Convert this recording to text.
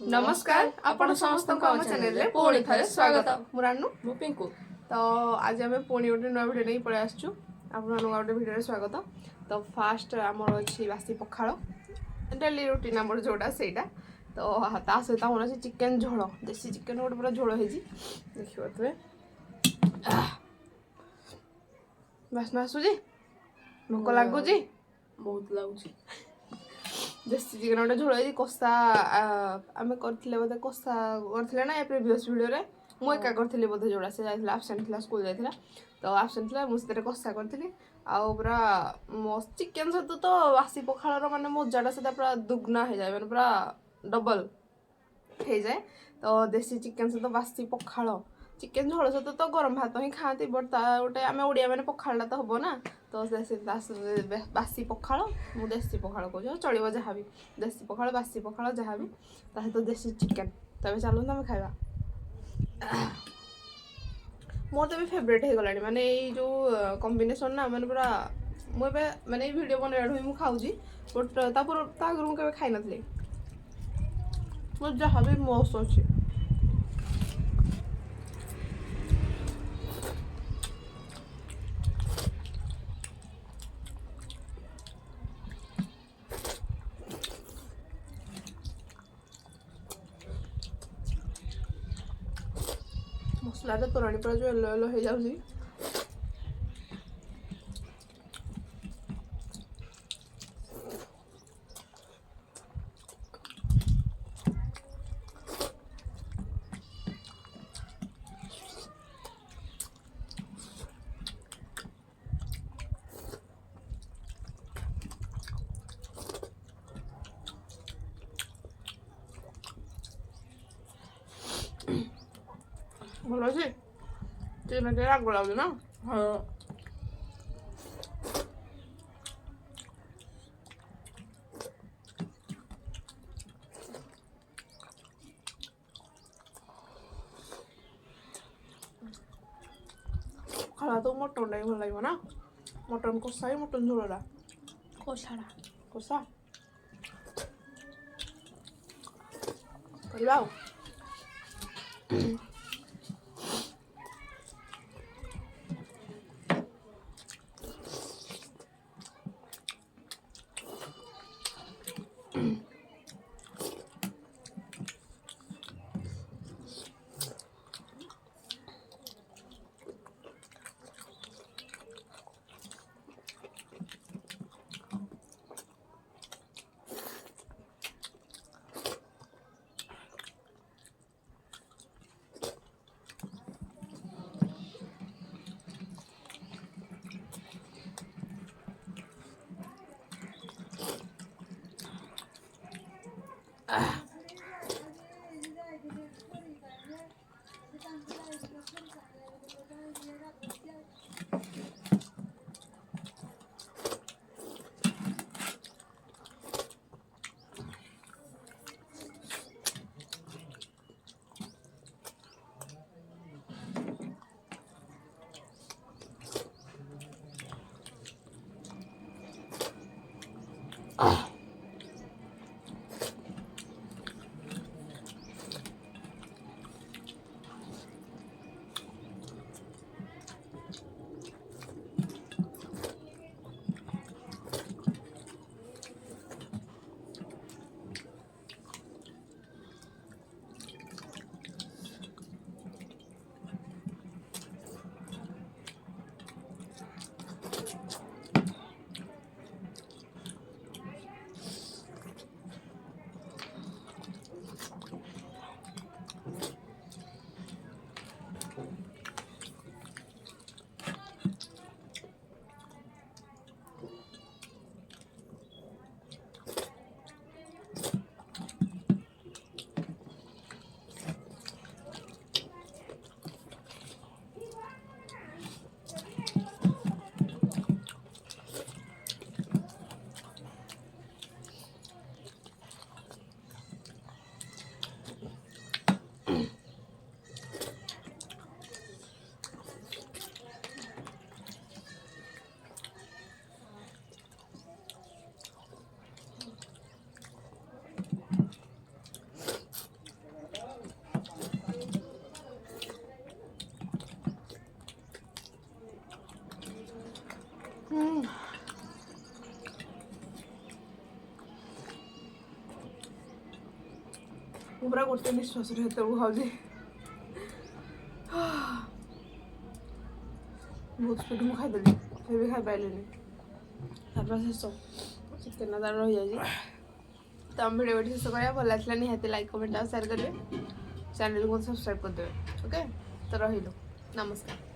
नमस्कार आपण समस्त आम चैनल पुणी थे स्वागत मुरानु मु पिंकू तो आज आम पुणी गोटे नुआ भिडियो नहीं पलि आसचु आपण गोटे भिडियो स्वागत तो फास्ट आमर अच्छी बासी पखाड़ डेली रुटीन आमर जोटा सेटा तो ता सहित आमर अच्छी चिकेन झोल देसी चिकेन गोटे पूरा झोल हो देखिए तुए बासना आसूजी भोक लगुच बहुत लगुच देसी चिकेन गोटे झोल है कषा आम करते बोधे कषा करते ना प्रिवियस भिडियो मुझे एका करी बोधे जोड़ा से जाइए आबसेंट थी स्कूल जाइए तो आबसेंट थी मुझे कषा करी आउ पूरा चिकेन सहित तो बासी पखाड़ माने मजाटा से पूरा दुगना हो जाए मैंने पूरा डबल हो जाए तो देसी चिकेन सहित बासी पखाड़ चिकेन झोल सहित तो गरम भात ही खाती बट गोटे आम ओडिया मैंने पखाड़ा तो हम ना तो बासी पखाड़ मु देसी पखाड़ कह चलो जहाँ भी देसी पखाड़ बासी पखाड़ जहाँ भी सहित देसी चिकेन तब चलते आम खावा मोर तो भी फेवरेट हो गलानी माने जो कॉम्बिनेशन ना मैंने पूरा मुझे माने वीडियो बनवाड़ ही मुझे बट आगे मुझे खाई नी मुझे जहाँ भी मस्त अच्छे मसला तोराणी पूरा जो येलो येलो हो जाऊँगी भल अच्छे चिकेन टे राग लगे ना हाँ खाला तो मटन ही भल लगे ना मटन कषा ही मटन झोलटा कषाड़ा कषा करवा ମୁଁ ପୁରା ଗୋଟେ ନିଶ୍ୱାସରେ ସେତେବେଳକୁ ଖାଉଛି। ବହୁତ ସ୍ପିଡ୍ ମୁଁ ଖାଇଦେଲି, ଫିର୍ ବି ଖାଇପାରିଲିନି। ତାପରେ ଶେଷ ଚିକେନ୍ ତାର ରହିଯାଇଛି। ତ ଆମ ଭିଡ଼ିଓ ଏଠି ଶେଷ କରିବା। ଭଲ ଲାଗିଥିଲା ନିହାତି ଲାଇକ୍ କମେଣ୍ଟ ଆଉ ସେୟାର କରିବେ। ଚ୍ୟାନେଲକୁ ସବସ୍କ୍ରାଇବ୍ କରିଦେବେ। ଓକେ, ତ ରହିଲୁ, ନମସ୍କାର।